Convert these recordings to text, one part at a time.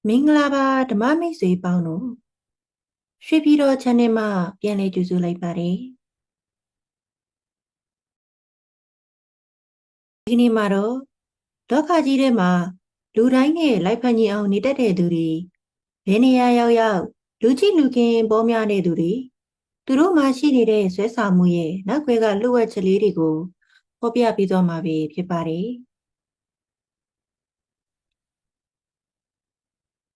မင်္ဂလာပါဓမ္မမိတ်ဆွေပေါင်းတို့ရွှေပြည်တော် channel မှာပြန်လည်ကြိုဆိုလိုက်ပါတယ်ဒီနေ့မှာတော့လောကကြီးထဲမှာလူတိုင်းနဲ့လိုက်ဖက်ညီအောင်နေတတ်တဲ့သူတွေဘယ်နေရာရောက်ရောက်လူကြည့်လူခင်ပေါ်များတဲ့သူတွေသူတို့မှာရှိနေတဲ့ဆွဲဆောင်မှုရဲ့နောက်ွယ်ကလှုပ်ဝက်ချက်လေးတွေကိုဖော်ပြပေးသွားမှာဖြစ်ပါတယ်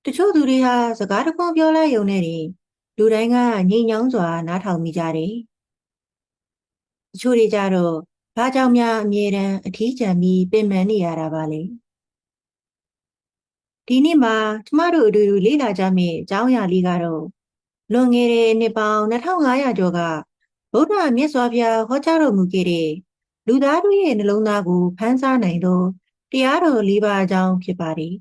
တချို့သူတွေဟာစကားတခွန်းပြောလိုက်ရုံနဲ့လူတိုင်းကငြိမ်ညောင်းစွာနားထောင်မိကြတယ်တချို့တွေကြတော့ဘာကြောင့်များအမြဲတမ်းအထီးကျန်ပြီးပင်ပန်းနေရတာပါလဲဒီနေ့မှာကျမတို့အတူတူလေ့လာကြမယ့်အကြောင်းအရာလေးကတော့လွန်ခဲ့တဲ့နှစ်ပေါင်း2500ကျော်ကဗုဒ္ဓမြတ်စွာဘုရားဟောကြားတော်မူခဲ့တဲ့လူသားတို့ရဲ့နှလုံးသားကိုဖန်ဆားနိုင်သောတရားတော်၄ပါးအကြောင်းဖြစ်ပါတယ်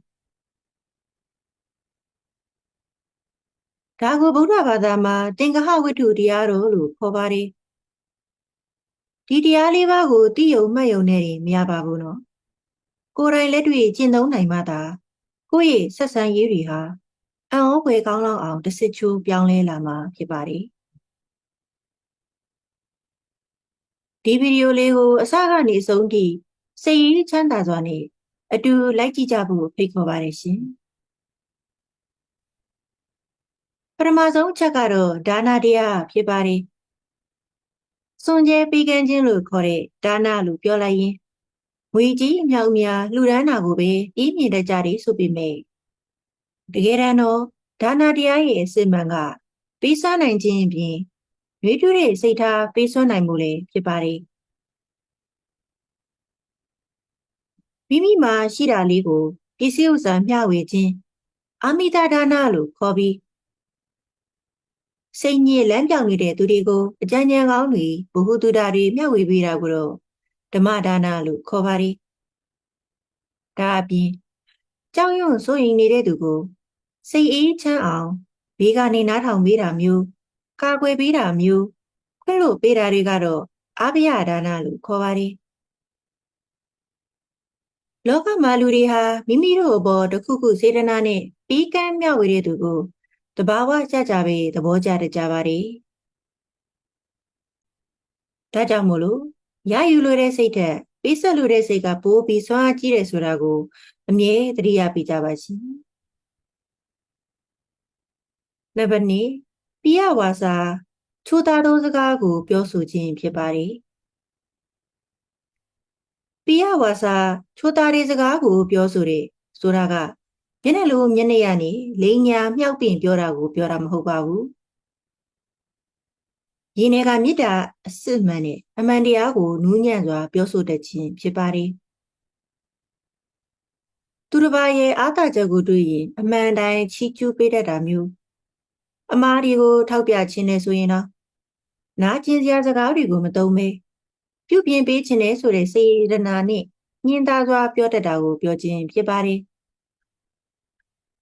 ဒါကိုဗုဒ္ဓဘာသာမှာသင်္ကဟဝတ္ထုတရားတော်လို့ခေါ်ပါတယ်ဒီတရား၄ပါးကိုသိယုံမှတ်ယုံနဲ့မရပါဘူးနော်ကိုယ်တိုင်လက်တွေ့ကျင့်သုံးနိုင်မှသာကိုယ့်ရဲ့ဆက်ဆံရေးတွေဟာအံ့ဩဖွယ်ကောင်းလောက်အောင်တစ်စစ်ချိုးပြောင်းလဲလာမှာဖြစ်ပါတယ်ဒီဗီဒီယိုလေးကိုအစကနေအဆုံးထိစိတ်ရင်းချမ်းသာစွာနဲ့အတူလိုက်ကြည့်ကြဖို့ဖိတ်ခေါ်ပါတယ်ရှင်ပထမဆုံးအချက်ကတော့ဒါနတရားဖြစ်ပါတယ်စွန့်ကြဲပေးကမ်းခြင်းလို့ခေါ်တဲ့ဒါနလို့ပြောလိုက်ရင်ငွေကြီးအမြောက်အများလှူဒန်းတာကိုပဲပြင်းပြတတ်ကြတယ်ဆိုပေမဲ့တကယ်တမ်းတော့ဒါနတရားရဲ့အစစ်မှန်ကပေးစားနိုင်ခြင်းအပြင်ရွေးပြတဲ့စိတ်ထားပေးစွမ်းနိုင်မှုလည်းဖြစ်ပါတယ်မိမိမှာရှိတာလေးကိုပစ္စည်းဥစ္စာမျှဝေခြင်းအာမိတဒါနလို့ခေါ်ပြီးစိတ်ညစ်လမ်းပြောင်နေတဲ့သူတွေကိုအကြံဉာဏ်ကောင်းတွေဘ ഹു တုဒ္ဒတွေမျှဝေပေးတာကိုတော့ဓမ္မဒါနလို့ခေါ်ပါတယ်ဒါအပြင်ကြောက်ရွံ့စိုးရိမ်နေတဲ့သူကိုစိတ်အေးချမ်းအောင်ဘေးကနေနားထောင်ပေးတာမျိုးကာကွယ်ပေးတာမျိုးခွင့်လို့ပေးတာတွေကတော့အာဘယဒါနလို့ခေါ်ပါတယ်လောကမှာလူတွေဟာမိမိတို့အပေါ်တစ်ခုခုစေတနာနဲ့ပြီးကမ်းမျှဝေတဲ့သူကိုတဘာဝကြကြပဲသဘောကျတတ်ကြပါတယ်ဒါကြောင့်မို့လို့ရယူလိုတဲ့စိတ်ထက်ပေးဆက်လိုတဲ့စိတ်ကပိုပြီးစွမ်းအားကြီးတယ်ဆိုတာကိုအမြဲသတိရပေးကြပါရှင်နံပါတ်2ပိယဝါစာချိုးသားသောစကားကိုပြောဆိုခြင်းဖြစ်ပါတယ်ပိယဝါစာချိုးသားတဲ့စကားကိုပြောဆိုတဲ့ဆိုတာကမျက်နှာလိုမျက်နှာရနေလိန်ညာမြောက်ပင်ပြောတာကိုပြောတာမဟုတ်ပါဘူးရင်းထဲကမေတ္တာအစစ်မှန်နဲ့အမှန်တရားကိုနူးညံ့စွာပြောဆိုတတ်ခြင်းဖြစ်ပါတယ်သူတစ်ပါးရဲ့အားသာချက်ကိုတွေ့ရင်အမှန်တိုင်းချီးကျူးပေးတတ်တာမျိုးအမားတွေကိုထောက်ပြခြင်းနဲ့ဆိုရင်တော့နာကျင်စရာစကားတွေကိုမသုံးဘဲပြုပြင်ပေးခြင်းနဲ့ဆိုတဲ့စေတနာနဲ့ညင်သာစွာပြောတတ်တာကိုပြောခြင်းဖြစ်ပါတယ်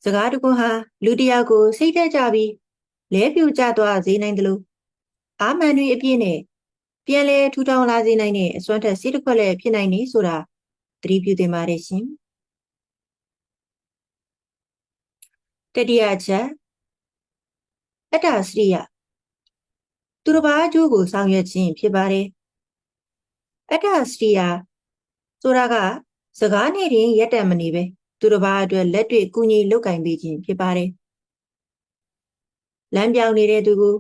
စကားတကွန်းဟာလူတစ်ယောက်ကိုစိတ်သက်ကြပြီးလဲပြူကျသွားစေနိုင်တယ်လို့အာမန်တွေအပြည့်နဲ့ပြန်လဲထူထောင်လာစေနိုင်တဲ့အစွမ်းထက်စိတ်တစ်ခွက်လည်းဖြစ်နိုင်နေဆိုတာသတိပြုသင့်ပါတယ်ရှင်တတိယချက်အတ္တစရိယသူတစ်ပါးအကျိုးကိုဆောင်ရွက်ခြင်းဖြစ်ပါတယ်အတ္တစရိယဆိုတာကစကားနဲ့တင်ရက်တံမနေပဲသူတစ်ပါးအတွက်လက်တွေ့ကူညီလုပ်ကင်ပေးခြင်းဖြစ်ပါတယ်လမ်းပြောင်းနေတဲ့သူကို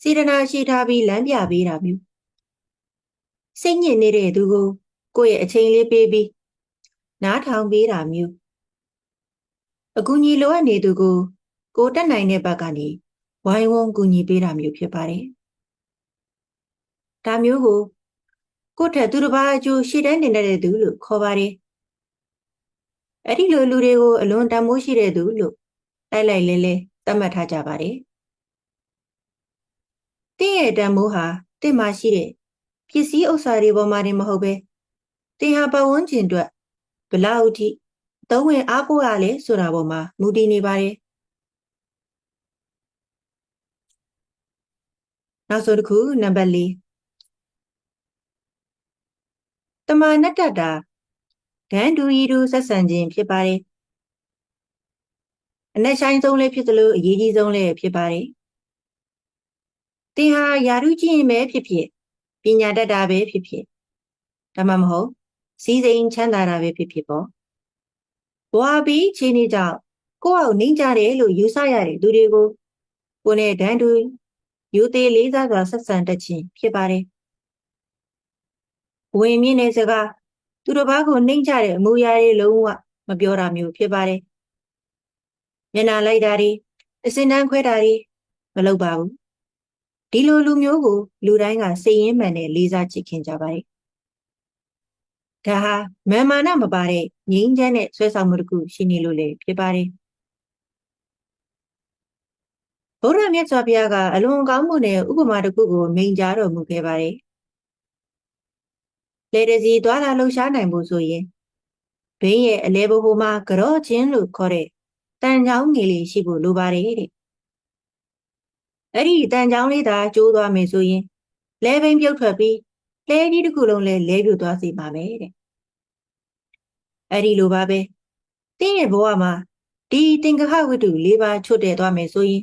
စေတနာရှိထားပြီးလမ်းပြပေးတာမျိုးစိတ်ညစ်နေတဲ့သူကိုကိုယ့်ရဲ့အချိန်လေးပေးပြီးနားထောင်ပေးတာမျိုးအကူအညီလိုအပ်နေသူကိုတက်နိုင်တဲ့ဘက်ကနေဝိုင်းဝန်းကူညီပေးတာမျိုးဖြစ်ပါတယ်ဒါမျိုးကိုယ့်ထက်သူတစ်ပါးအကျိုးရှေ့တန်းတင်တဲ့သူလို့ခေါ်ပါတယ်အဲ့ဒီလိုလူတွေကိုအလွန်တန်ဖိုးရှိတဲ့သူလို့လိုက်လဲသတ်မှတ်ထားကြပါတယ်တင့်ရဲ့တန်ဖိုးဟာတင့်မှာရှိတဲ့ပစ္စည်းဥစ္စာတွေပေါ်မှာတင်မဟုတ်ပဲတင်ဟာပတ်ဝန်းကျင်အတွက်ဘလောက်အထိသုံးဝင်အားကိုးရလဲဆိုတာပေါ်မှာမူတည်နေပါတယ်နောက်ဆုံးတစ်ခုနံပါတ်4တမာနတ္တတာဒန်းတူရီတူဆက်ဆံခြင်းဖြစ်ပါတယ် အနက်ရှိုင်းဆုံးလည်းဖြစ်သလိုအရေးကြီးဆုံးလည်းဖြစ်ပါတယ်သင်ဟာယာရုကြီးရင်ပဲဖြစ်ဖြစ်ပညာတတ်တာပဲဖြစ်ဖြစ်ဒါမှမဟုတ်စီးစိမ်ချမ်းသာတာပဲဖြစ်ဖြစ်ပေါ့ဘဝပြီးခြေနေကြောင့်ကိုယ့်အောင်နှိမ့်ကြတယ်လို့ယူဆရတဲ့သူတွေကိုကိုယ်နဲ့တန်းတူယူသေးလေးစားစွာဆက်ဆံတတ်ခြင်းဖြစ်ပါတယ်ဝင်မြင့်တဲ့စကားသူတစ်ပါးကိုနှိမ့်ကြတဲ့အမူအရာတွေလုံးဝမပြောတာမျိုးဖြစ်ပါတယ်မျက်နှာလိုက်တာတွေအစင်တန်းခွဲတာတွေမလုပ်ပါဘူးဒီလိုလူမျိုးကိုလူတိုင်းကစိတ်ရင်းမှန်နဲ့လေးစားချစ်ခင်ကြပါတယ်ဒါဟာမာနမပါတဲ့ငြိမ်းချမ်းတဲ့ဆွဲဆောင်မှုတစ်ခုရှိနေလို့လည်းဖြစ်ပါတယ်ဘုရားမြတ်စွာဘုရားကအလွန်ကောင်းမှုနဲ့ဥပမာတစ်ခုကိုမိန့်ကြားတော်မူခဲ့ပါတယ်လေတစီသွားလာလှုပ်ရှားနိုင်ဖို့ဆိုရင်ဘင်းရဲ့အလဲဘိုးမှာကြော့ချင်းလို့ခေါ်တဲ့တန်ချောင်းငယ်လေးရှိဖို့လိုပါတယ်တဲ့အဲ့ဒီတန်ချောင်းလေးသာကျိုးသွားမယ်ဆိုရင်လဲဘိန်းပြုတ်ထွက်ပြီးလဲကြီးတစ်ခုလုံးလဲလဲပြိုသွားစေပါမယ်တဲ့အဲ့ဒီလိုပါပဲတင်းရဲ့ဘဝမှာဒီသင်္ကဟဝတ္ထု၄ပါးချွတ်တဲ့သွားမယ်ဆိုရင်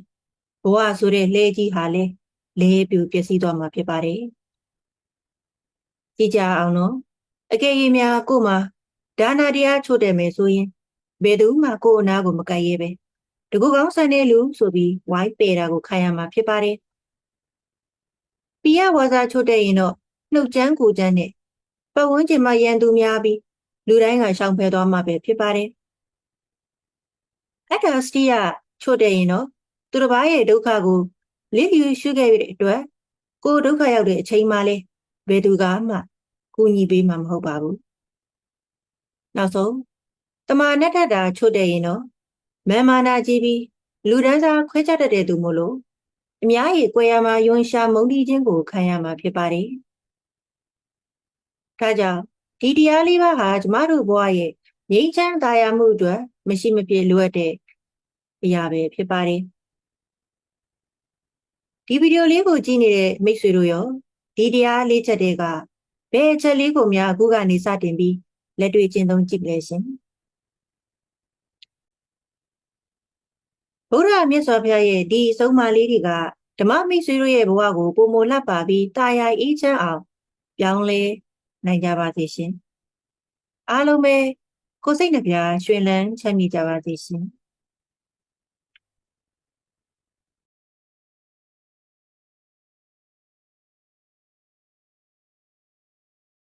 ဘဝဆိုတဲ့လဲကြီးဟာလဲပြိုပျက်စီးသွားမှာဖြစ်ပါတယ်ကြည့်ကြအောင်နော်အကယ်၍များကို့မှာဒါနာတရားချွတ်တယ်မယ်ဆိုရင်ဘယ်သူမှကို့အနာကိုမကပ်ရဲပဲတကူကောင်းဆန်တဲ့လူဆိုပြီးဝိုင်းပယ်တာကိုခံရမှာဖြစ်ပါတယ်ပိယဝါစာချွတ်တဲ့ရင်တော့နှုတ်ချမ်းကိုချမ်းနဲ့ပတ်ဝန်းကျင်မှာရန်သူများပြီးလူတိုင်းကရှောင်ဖယ်သွားမှာပဲဖြစ်ပါတယ်အတ္တစတိယချွတ်တဲ့ရင်တော့သူတစ်ပါးရဲ့ဒုက္ခကိုလိယူရှုခဲ့ရတဲ့အတွက်ကိုယ်ဒုက္ခရောက်တဲ့အချိန်မှလဲဘယ်သူကမှကူညီပေးမှာမဟုတ်ပါဘူးနောက်ဆုံးတမာနတ္ထတာချွတ်တဲ့ရင်တော့မာနာကြီးပြီးလူဒန်းစားခွဲခြားတတ်တဲ့သူမို့လို့အများကြီးကွဲရမှာယွန်ရှာမုန်းတီးခြင်းကိုခံရမှာဖြစ်ပါတယ်ဒါကြောင့်ဒီတရားလေးပါးဟာကျမတို့ဘဝရဲ့ငြိမ်းချမ်းသာယာမှုအတွက်မရှိမဖြစ်လိုအပ်တဲ့အရာပဲဖြစ်ပါတယ်ဒီဗီဒီယိုလေးကိုကြည့်နေတဲ့မိတ်ဆွေတို့ရောဒီတရားလေးချက်တွေကဘယ်အချက်လေးကိုများအခုကနေစတင်ပြီးလက်တွေ့ကျင့်သုံးကြည့်ကြလဲရှင်ဘုရားမြတ်စွာဘုရားရဲ့ဒီအဆုံးအမလေးတွေကဓမ္မမိတ်ဆွေတို့ရဲ့ဘဝကိုပုံမလှပပြီးတာယာအေးချမ်းအောင်ပြောင်းလဲနိုင်ကြပါစေရှင်အားလုံးပဲကိုယ်စိတ်နှပြရွှင်လန်းချမ်းမြေ့ကြပါစေရှင်